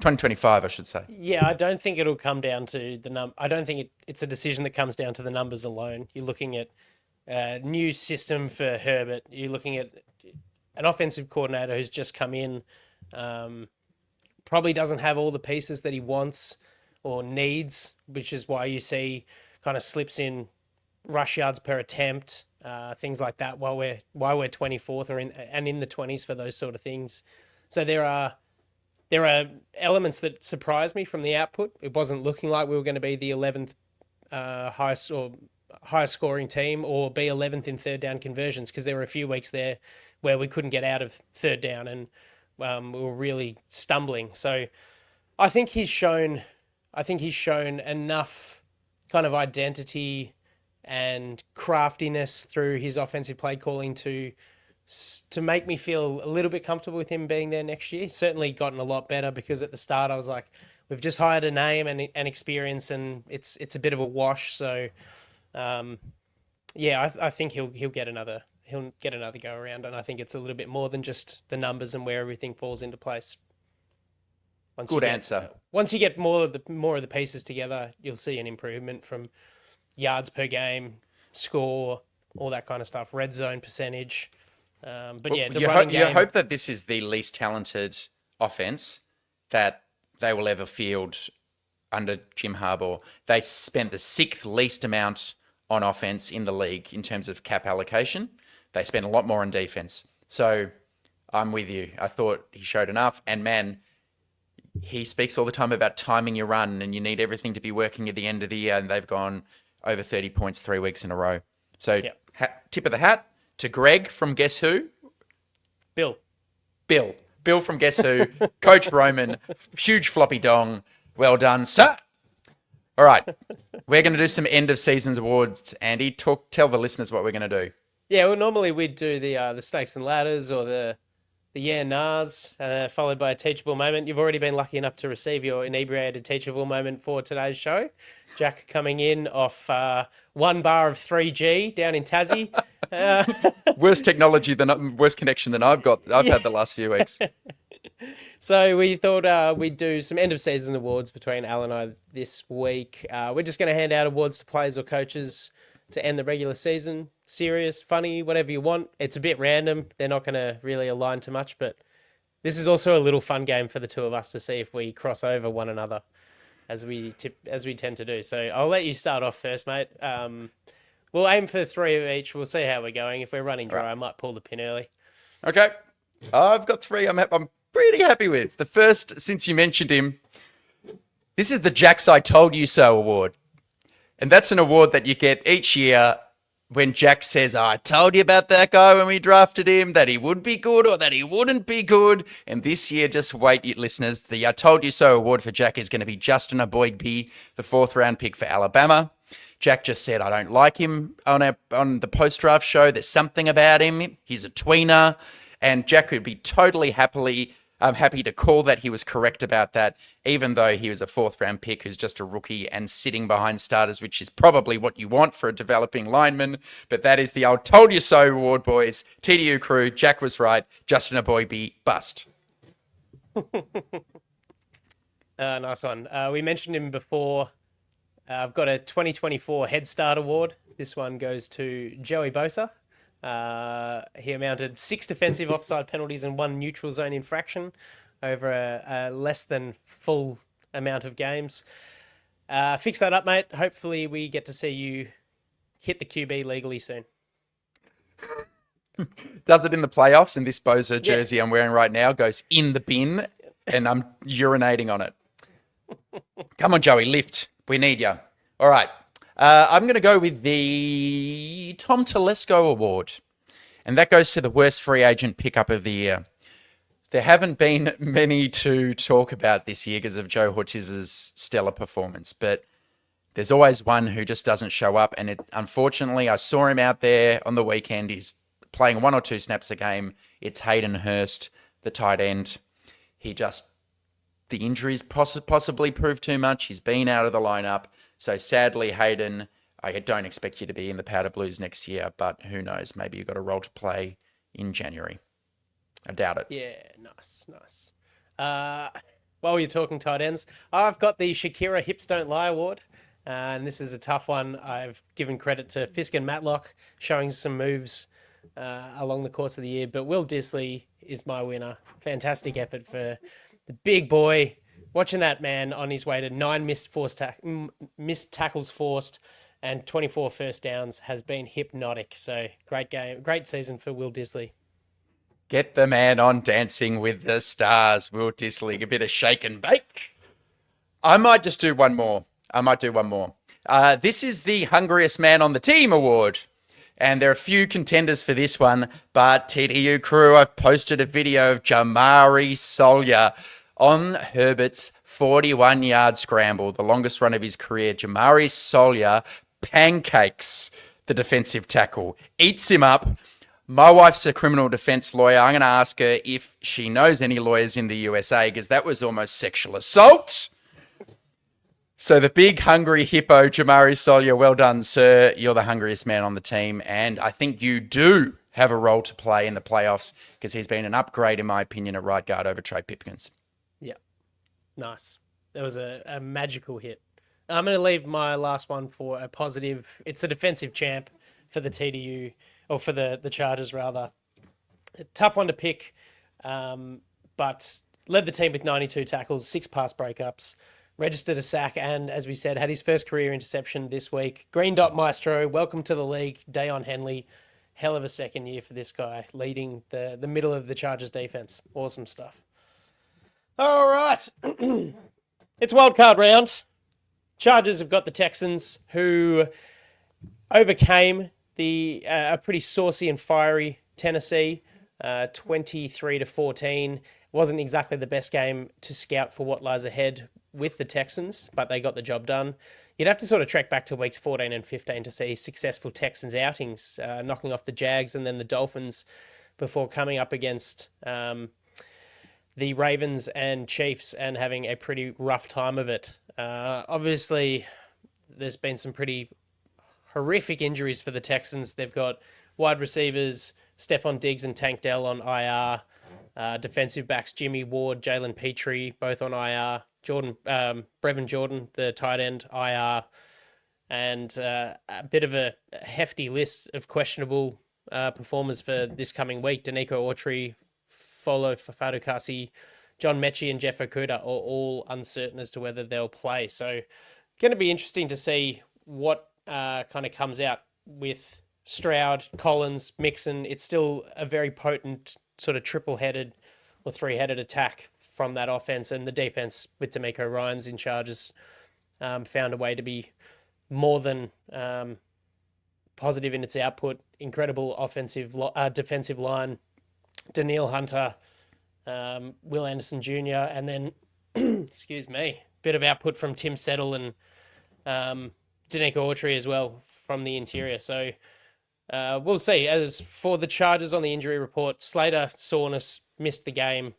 2025, I should say.
Yeah, I don't think it'll come down to the I don't think it's a decision that comes down to the numbers alone. You're looking at a new system for Herbert. You're looking at an offensive coordinator who's just come in, probably doesn't have all the pieces that he wants or needs, which is why you see kind of slips in rush yards per attempt, things like that, while we're 24th or in the 20s for those sort of things. So there are elements that surprised me from the output. It wasn't looking like we were going to be the 11th highest scoring team or be 11th in third down conversions, because there were a few weeks there where we couldn't get out of third down and we were really stumbling. So I think he's shown enough kind of identity and craftiness through his offensive play calling to make me feel a little bit comfortable with him being there next year. Certainly gotten a lot better, because at the start I was like, we've just hired a name and experience, and it's a bit of a wash. So, I think he'll get another go around, and I think it's a little bit more than just the numbers and where everything falls into place. Good answer. Once you get more of the pieces together, you'll see an improvement from yards per game, score, all that kind of stuff, red zone percentage.
You hope that this is the least talented offense that they will ever field under Jim Harbaugh. They spent the 6th least amount on offense in the league in terms of cap allocation. They spent a lot more on defense. So I'm with you. I thought he showed enough. And man, he speaks all the time about timing your run, and you need everything to be working at the end of the year. And they've gone over 30 points 3 weeks in a row. So tip of the hat to Greg from Guess Who?
Bill
from Guess Who. Coach Roman, huge floppy dong. Well done, sir. All right. We're going to do some end of seasons awards. Andy, tell the listeners what we're going to do.
Yeah, well, normally we'd do the snakes and ladders or the nars, followed by a teachable moment. You've already been lucky enough to receive your inebriated teachable moment for today's show. Jack coming in off 1 bar of 3G down in Tassie.
Worse connection than I've had the last few weeks.
So we thought we'd do some end of season awards between Al and I this week. We're just going to hand out awards to players or coaches to end the regular season. Serious, funny, whatever you want. It's a bit random. They're not going to really align too much, but this is also a little fun game for the two of us to see if we cross over one another, as we tend to do. So I'll let you start off first, mate. We'll aim for 3 of each. We'll see how we're going. If we're running dry, I might pull the pin early.
Okay. I've got 3 I'm pretty happy with. The first, since you mentioned him, this is the Jack's I Told You So award. And that's an award that you get each year when Jack says, I told you about that guy when we drafted him, that he would be good or that he wouldn't be good. And this year, just wait, you listeners, the I Told You So award for Jack is going to be Justin Aboigbe, the 4th round pick for Alabama. Jack just said, I don't like him on the post-draft show. There's something about him. He's a tweener. And Jack would be totally happy to call that he was correct about that, even though he was a 4th round pick who's just a rookie and sitting behind starters, which is probably what you want for a developing lineman. But that is the I Told You So award, boys. TDU crew, Jack was right. Justin Aboigbe, bust.
Nice one. We mentioned him before. I've got a 2024 Head Start award. This one goes to Joey Bosa. He amounted 6 defensive offside penalties and 1 neutral zone infraction over a less than full amount of games. Fix that up, mate. Hopefully we get to see you hit the QB legally soon.
Does it in the playoffs, and this Bosa jersey I'm wearing right now goes in the bin, and I'm urinating on it. Come on, Joey, lift. We need you. All right. I'm going to go with the Tom Telesco Award, and that goes to the worst free agent pickup of the year. There haven't been many to talk about this year because of Joe Ortiz's stellar performance, but there's always one who just doesn't show up. And unfortunately, I saw him out there on the weekend. He's playing 1 or 2 snaps a game. It's Hayden Hurst, the tight end. The injuries possibly proved too much. He's been out of the lineup. So sadly, Hayden, I don't expect you to be in the Powder Blues next year, but who knows? Maybe you've got a role to play in January. I doubt it.
Yeah, nice. While you're talking tight ends, I've got the Shakira Hips Don't Lie Award. And this is a tough one. I've given credit to Fisk and Matlock showing some moves along the course of the year. But Will Disley is my winner. Fantastic effort for the big boy. Watching that man on his way to 9 missed tackles forced and 24 first downs has been hypnotic. So great game, great season for Will Disley.
Get the man on Dancing with the Stars, Will Disley. A bit of shake and bake. I might just do one more. This is the Hungriest Man on the Team award. And there are a few contenders for this one. But TDU crew, I've posted a video of Jamari Solya on Herbert's 41-yard scramble, the longest run of his career. Jamari Solya pancakes the defensive tackle, eats him up. My wife's a criminal defense lawyer. I'm going to ask her if she knows any lawyers in the USA, because that was almost sexual assault. So the big hungry hippo, Jamari Solya, well done, sir. You're the hungriest man on the team. And I think you do have a role to play in the playoffs, because he's been an upgrade, in my opinion, at right guard over Trey Pipkins.
Yeah, nice. That was a magical hit. I'm going to leave my last one for a positive. It's the defensive champ for the TDU, or for the Chargers, rather. A tough one to pick, but led the team with 92 tackles, 6 pass breakups, registered a sack, and, as we said, had his first career interception this week. Green Dot Maestro, welcome to the league, Dayon Henley. Hell of a second year for this guy, leading the middle of the Chargers defense. Awesome stuff. All right. It's wildcard round. Chargers have got the Texans, who overcame a pretty saucy and fiery Tennessee, 23-14. Wasn't exactly the best game to scout for what lies ahead with the Texans, but they got the job done. You'd have to sort of trek back to weeks 14 and 15 to see successful Texans outings, knocking off the Jags and then the Dolphins before coming up against the Ravens and Chiefs and having a pretty rough time of it. Obviously, there's been some pretty horrific injuries for the Texans. They've got wide receivers Stephon Diggs and Tank Dell on IR. Defensive backs Jimmy Ward, Jalen Petrie, both on IR. Brevin Jordan, the tight end, IR. And a bit of a hefty list of questionable performers for this coming week. Danico Autry, Folo Fafadukasi, John Mechie and Jeff Okuda are all uncertain as to whether they'll play. So going to be interesting to see what kind of comes out with Stroud, Collins, Mixon. It's still a very potent sort of triple-headed or three-headed attack from that offense, and the defense with D'Amico Ryans in charge has found a way to be more than positive in its output. Incredible defensive line. Daniil Hunter, Will Anderson Jr., and then, excuse me, bit of output from Tim Settle and Danico Autry as well from the interior. So we'll see. As for the Chargers on the injury report, Slater, soreness, missed the game.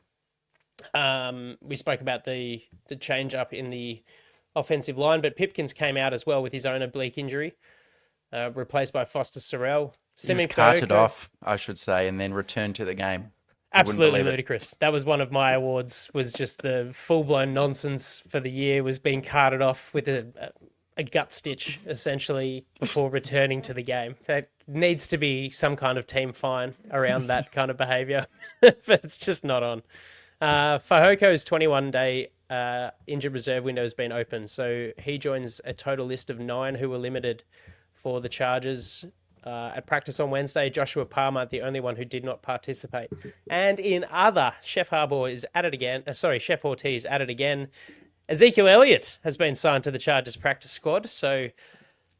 We spoke about the change up in the offensive line, but Pipkins came out as well with his own oblique injury, replaced by Foster Sorrell.
He was carted off, I should say, and then returned to the game.
Absolutely ludicrous. That was one of my awards, was just the full-blown nonsense for the year, was being carted off with a gut stitch, essentially, before returning to the game. That needs to be some kind of team fine around that kind of behaviour, but it's just not on. Fajoko's 21-day injured reserve window has been open, so he joins a total list of 9 who were limited for the Chargers at practice on Wednesday. Joshua Palmer, the only one who did not participate. And in other, Chef Harbaugh is at it again. Chef Ortiz at it again. Ezekiel Elliott has been signed to the Chargers practice squad, so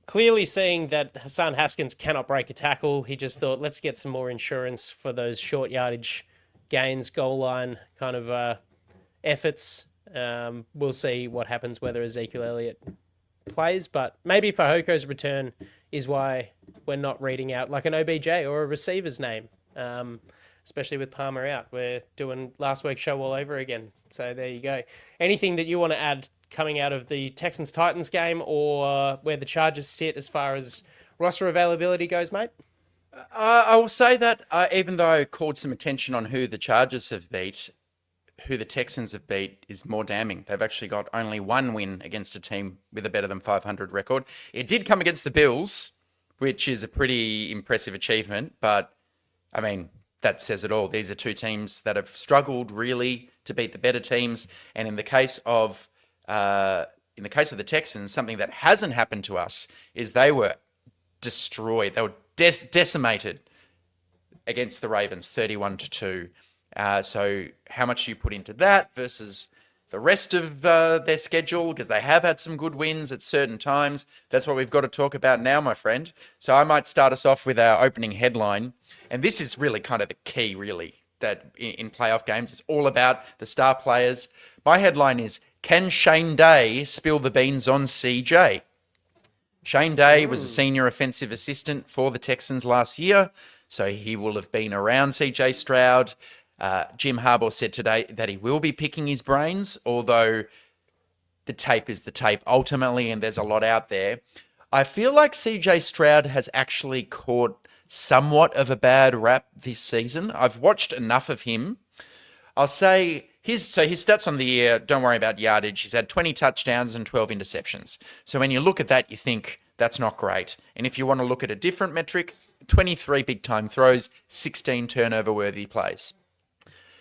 clearly seeing that Hassan Haskins cannot break a tackle, he just thought, let's get some more insurance for those short yardage gains, goal line kind of efforts. We'll see what happens, whether Ezekiel Elliott plays, but maybe Fajoko's return is why we're not reading out like an OBJ or a receiver's name, especially with Palmer out. We're doing last week's show all over again. So there you go. Anything that you want to add coming out of the Texans-Titans game or where the Chargers sit as far as roster availability goes, mate?
I will say that even though I called some attention on who the Chargers have beat, who the Texans have beat is more damning. They've actually got only one win against a team with a better than 500 record. It did come against the Bills, which is a pretty impressive achievement, but I mean, that says it all. These are two teams that have struggled really to beat the better teams, and in the case of the Texans, something that hasn't happened to us is they were destroyed. They were decimated against the Ravens, 31-2. So how much do you put into that versus the rest of their schedule? Because they have had some good wins at certain times. That's what we've got to talk about now, my friend. So I might start us off with our opening headline. And this is really kind of the key, really, that in playoff games, it's all about the star players. My headline is, can Shane Day spill the beans on CJ? Shane Day was a senior offensive assistant for the Texans last year, so he will have been around CJ Stroud. Jim Harbaugh said today that he will be picking his brains, although the tape is the tape ultimately, and there's a lot out there. I feel like CJ Stroud has actually caught somewhat of a bad rap this season. I've watched enough of him. I'll say his stats on the year, don't worry about yardage. He's had 20 touchdowns and 12 interceptions. So when you look at that, you think that's not great. And if you want to look at a different metric, 23 big-time throws, 16 turnover-worthy plays.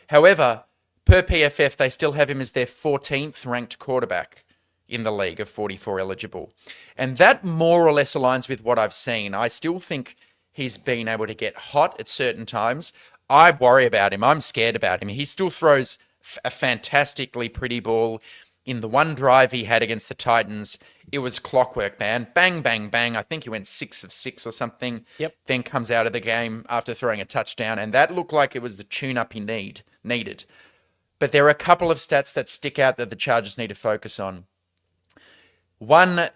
However, per PFF, they still have him as their 14th ranked quarterback in the league of 44 eligible. And that more or less aligns with what I've seen. I still think he's been able to get hot at certain times. I worry about him. I'm scared about him. He still throws a fantastically pretty ball. In the one drive he had against the Titans, it was clockwork, man. Bang, bang, bang. I think he went 6 of 6 or something.
Yep.
Then comes out of the game after throwing a touchdown, and that looked like it was the tune-up he needed. But there are a couple of stats that stick out that the Chargers need to focus on. One,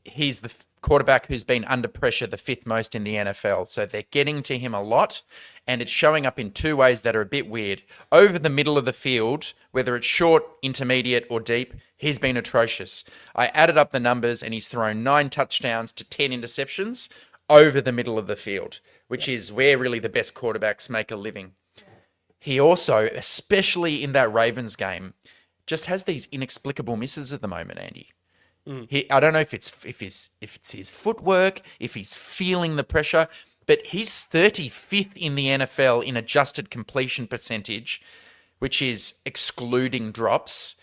he's the quarterback who's been under pressure the 5th most in the NFL. So they're getting to him a lot, and it's showing up in two ways that are a bit weird. Over the middle of the field, whether it's short, intermediate, or deep, he's been atrocious. I added up the numbers, and he's thrown 9 touchdowns to 10 interceptions over the middle of the field, which is where really the best quarterbacks make a living. He also, especially in that Ravens game, just has these inexplicable misses at the moment, Andy. I don't know if it's his footwork, if he's feeling the pressure, but he's 35th in the NFL in adjusted completion percentage, which is excluding drops.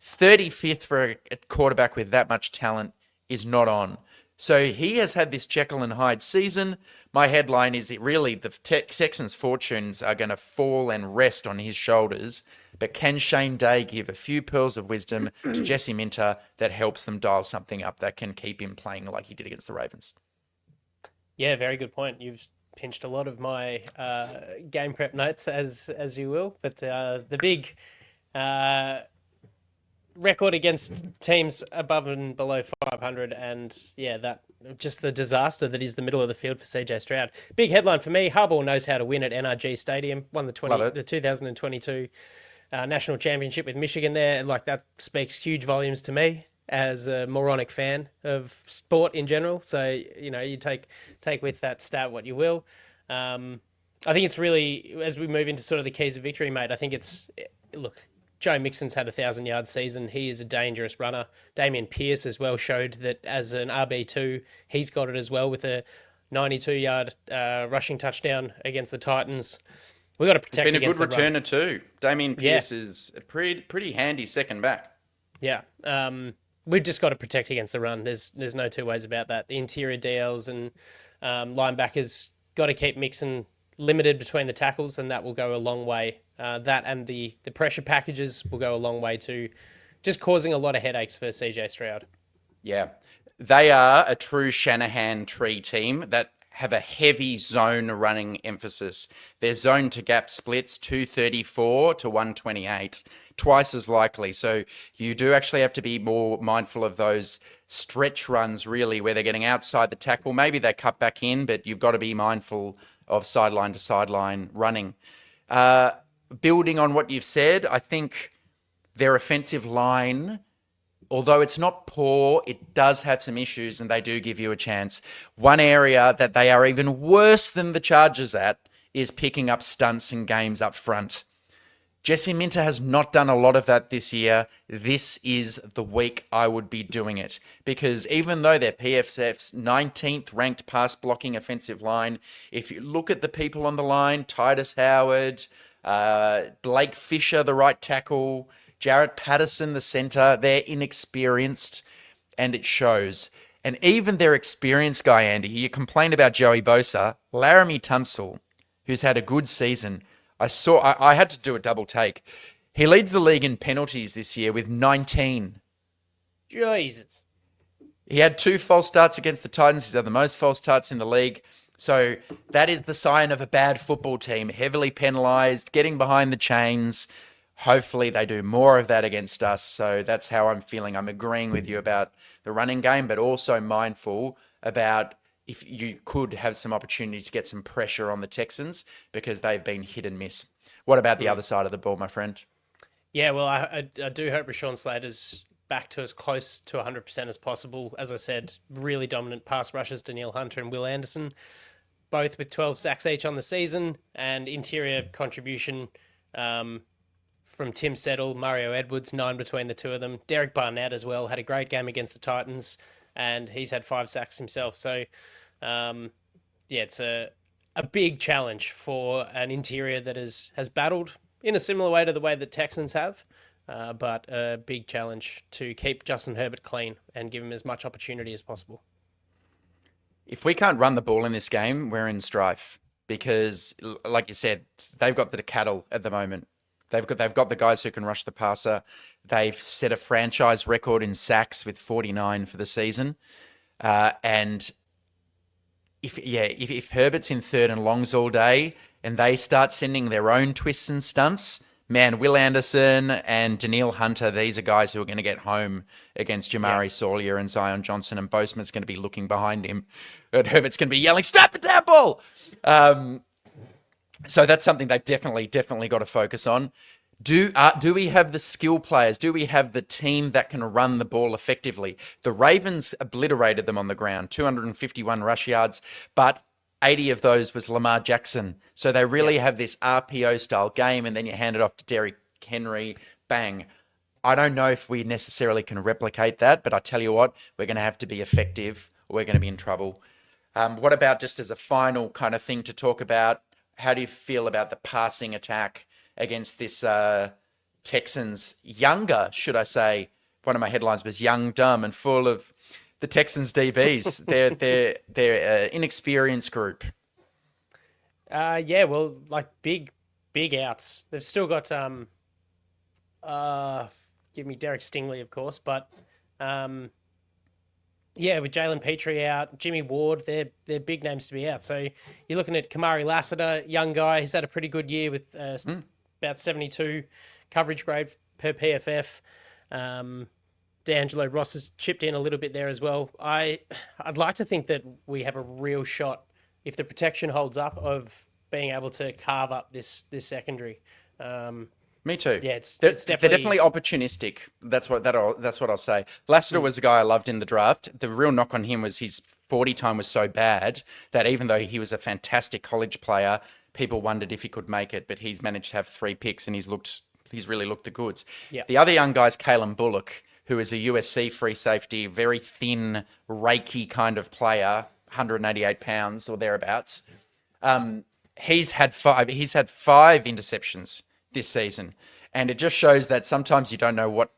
35th for a quarterback with that much talent is not on. So he has had this Jekyll and Hyde season. My headline is it really the Texans' fortunes are going to fall and rest on his shoulders. But can Shane Day give a few pearls of wisdom to Jesse Minter that helps them dial something up that can keep him playing like he did against the Ravens?
Yeah, very good point. You've pinched a lot of my game prep notes, as you will. But the big record against teams above and below 500, and yeah, that just the disaster that is the middle of the field for CJ Stroud. Big headline for me: Harbaugh knows how to win at NRG Stadium. Won the 2022 national championship with Michigan there, and like that speaks huge volumes to me as a moronic fan of sport in general. So you take with that stat what you will. I think it's really, as we move into sort of the keys of victory, mate. I think look. Joe Mixon's had a 1,000-yard season. He is a dangerous runner. Damian Pierce as well showed that as an RB2, he's got it as well with a 92-yard rushing touchdown against the Titans. We've got to protect against the run.
Been a good returner too. Damian Pierce is a pretty handy second back.
Yeah. We've just got to protect against the run. There's no two ways about that. The interior DLs and linebackers got to keep Mixon limited between the tackles, and that will go a long way. That and the pressure packages will go a long way to just causing a lot of headaches for CJ Stroud.
Yeah. They are a true Shanahan tree team that have a heavy zone running emphasis. Their zone to gap splits 234 to 128. twice as likely. So you do actually have to be more mindful of those stretch runs, really, where they're getting outside the tackle. Maybe they cut back in, but you've got to be mindful of sideline to sideline running. Building on what you've said, I think their offensive line, although it's not poor, it does have some issues and they do give you a chance. One area that they are even worse than the Chargers at is picking up stunts and games up front. Jesse Minter has not done a lot of that this year. This is the week I would be doing it, because even though they're PFF's 19th ranked pass blocking offensive line, if you look at the people on the line, Titus Howard, Blake Fisher, the right tackle, Jarrett Patterson, the center, they're inexperienced and it shows. And even their experienced guy, Andy, you complain about Joey Bosa, Laramie Tunsil, who's had a good season. I had to do a double take. He leads the league in penalties this year with 19.
Jesus.
He had 2 false starts against the Titans. He's had the most false starts in the league. So that is the sign of a bad football team, heavily penalized, getting behind the chains. Hopefully they do more of that against us. So that's how I'm feeling. I'm agreeing with you about the running game, but also mindful about if you could have some opportunities to get some pressure on the Texans, because they've been hit and miss. What about the other side of the ball, my friend?
Yeah, well, I do hope Rashawn Slater's back to as close to 100% as possible. As I said, really dominant pass rushers, Danielle Hunter and Will Anderson, both with 12 sacks each on the season, and interior contribution from Tim Settle, Mario Edwards, 9 between the two of them. Derek Barnett as well had a great game against the Titans, and he's had 5 sacks himself. So, it's a big challenge for an interior that has battled in a similar way to the way the Texans have, but a big challenge to keep Justin Herbert clean and give him as much opportunity as possible.
If we can't run the ball in this game, we're in strife, because, like you said, they've got the cattle at the moment. They've got the guys who can rush the passer. They've set a franchise record in sacks with 49 for the season. And if Herbert's in 3rd and longs all day and they start sending their own twists and stunts, man, Will Anderson and Danielle Hunter, these are guys who are going to get home against Jamari Sawyer and Zion Johnson, and Boseman's going to be looking behind him. And Herbert's going to be yelling, "Stop the damn ball!" So that's something they've definitely got to focus on. Do we have the skill players? Do we have the team that can run the ball effectively? The Ravens obliterated them on the ground, 251 rush yards, but 80 of those was Lamar Jackson. So they really have this RPO-style game, and then you hand it off to Derrick Henry, bang. I don't know if we necessarily can replicate that, but I tell you what, we're going to have to be effective or we're going to be in trouble. What about, just as a final kind of thing to talk about, how do you feel about the passing attack against this Texans younger, should I say? One of my headlines was young, dumb, and full of the Texans DBs. they're an inexperienced group.
Well, like big outs. They've still got give me Derek Stingley, of course, but with Jalen Petrie out, Jimmy Ward, they're big names to be out. So you're looking at Kamari Lassiter, young guy. He's had a pretty good year with about 72 coverage grade per PFF. D'Angelo Ross has chipped in a little bit there as well. I'd like to think that we have a real shot, if the protection holds up, of being able to carve up this secondary.
Me too.
Yeah,
they're definitely opportunistic. That's what I'll say. Lassiter was a guy I loved in the draft. The real knock on him was his 40 time was so bad that even though he was a fantastic college player, people wondered if he could make it. But he's managed to have 3 picks and he's really looked the goods.
Yeah.
The other young guy is Kalen Bullock, who is a USC free safety, very thin, raky kind of player, 188 pounds or thereabouts. He's had 5 interceptions this season, and it just shows that sometimes you don't know what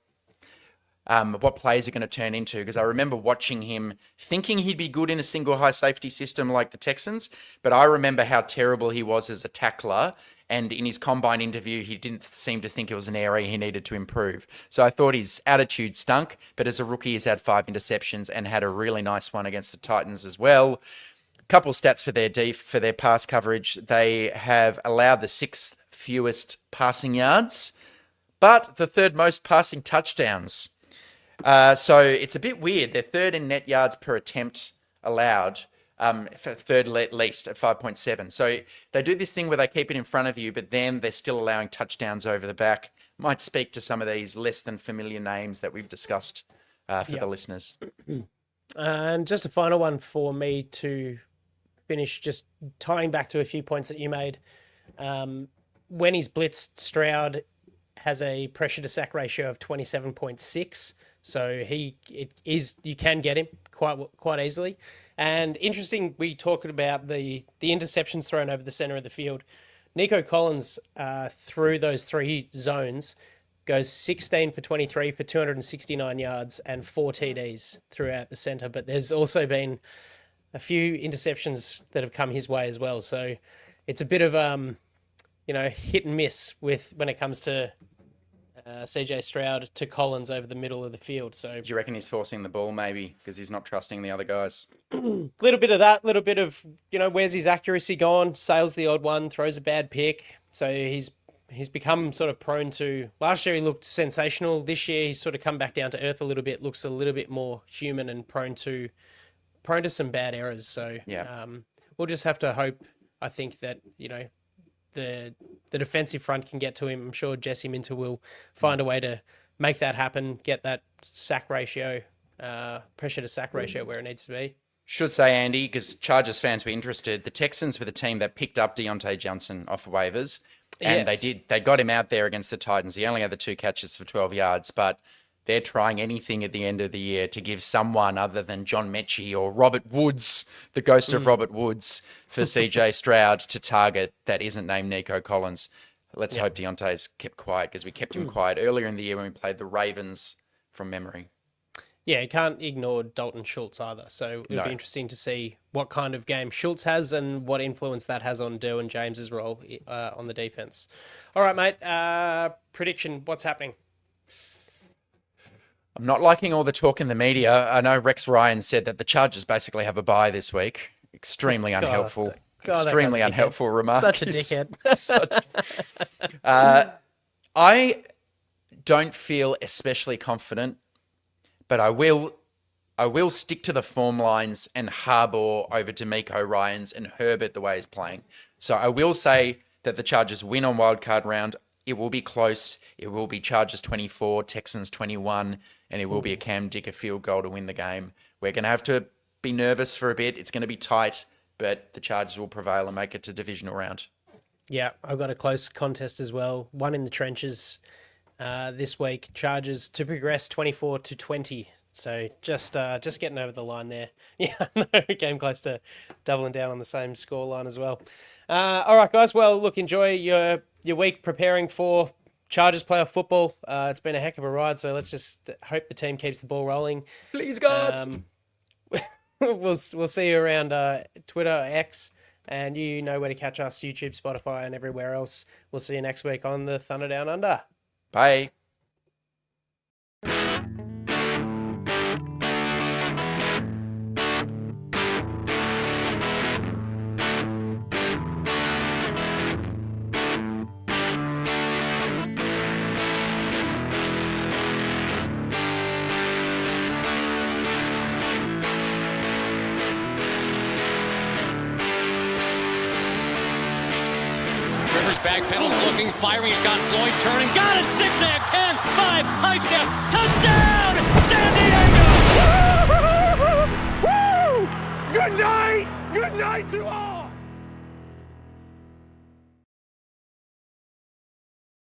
players are going to turn into. Because I remember watching him, thinking he'd be good in a single high safety system like the Texans, but I remember how terrible he was as a tackler. And in his combine interview, he didn't seem to think it was an area he needed to improve. So I thought his attitude stunk, but as a rookie, he's had 5 interceptions and had a really nice one against the Titans as well. Couple stats for their pass coverage. They have allowed the 6th fewest passing yards but the third most passing touchdowns. So it's a bit weird. They're third in net yards per attempt allowed, for third at least at 5.7. So they do this thing where they keep it in front of you, but then they're still allowing touchdowns over the back. Might speak to some of these less than familiar names that we've discussed for the listeners.
And just a final one for me to finish, just tying back to a few points that you made. When he's blitzed, Stroud has a pressure to sack ratio of 27.6. So you can get him quite easily. And interesting, we talked about the interceptions thrown over the center of the field. Nico Collins, through those three zones, goes 16 for 23 for 269 yards and 4 TDs throughout the center. But there's also been a few interceptions that have come his way as well. So it's a bit of hit and miss when it comes to CJ Stroud to Collins over the middle of the field. So
do you reckon he's forcing the ball maybe because he's not trusting the other guys?
Little bit of that, little bit of, where's his accuracy gone? Sails the odd one, throws a bad pick. So he's become sort of prone to, last year he looked sensational. This year he's sort of come back down to earth a little bit, looks a little bit more human and prone to some bad errors. So we'll just have to hope, I think, that, the defensive front can get to him. I'm sure Jesse Minter will find a way to make that happen, get that sack ratio, pressure to sack ratio where it needs to be.
Should say, Andy, because Chargers fans were interested, the Texans were the team that picked up Deontay Johnson off waivers, and they got him out there against the Titans. He only had the 2 catches for 12 yards, but they're trying anything at the end of the year to give someone other than John Mechie or Robert Woods, the ghost of Robert Woods, for CJ Stroud to target that isn't named Nico Collins. Let's hope Deontay's kept quiet, because we kept him quiet earlier in the year when we played the Ravens from memory.
Yeah, you can't ignore Dalton Schultz either. So it'll be interesting to see what kind of game Schultz has and what influence that has on Derwin James's role on the defense. All right, mate. Prediction, what's happening?
I'm not liking all the talk in the media. I know Rex Ryan said that the Chargers basically have a bye this week. Extremely unhelpful. Extremely unhelpful remark.
Such a dickhead.
I don't feel especially confident, but I will stick to the form lines and Harbaugh over D'Amico Ryans and Herbert the way he's playing. So I will say that the Chargers win on wildcard round. It will be close. It will be Chargers 24, Texans 21, and it will be a Cam Dicker field goal to win the game. We're going to have to be nervous for a bit. It's going to be tight, but the Chargers will prevail and make it to divisional round. Yeah,
I've got a close contest as well. One in the trenches this week. Chargers to progress 24-20. So just getting over the line there. Yeah, no, game close to doubling down on the same score line as well. All right, guys. Well, look, enjoy your week preparing for Chargers playoff football. It's been a heck of a ride, so let's just hope the team keeps the ball rolling.
Please, God.
We'll see you around Twitter, X, and you know where to catch us, YouTube, Spotify, and everywhere else. We'll see you next week on the Thunder Down Under.
Bye.
Backpedals looking, firing. He's got Floyd turning. Got it! Zigzag, 10, 5, high step, touchdown! San Diego!
Woo! Good night! Good night to all!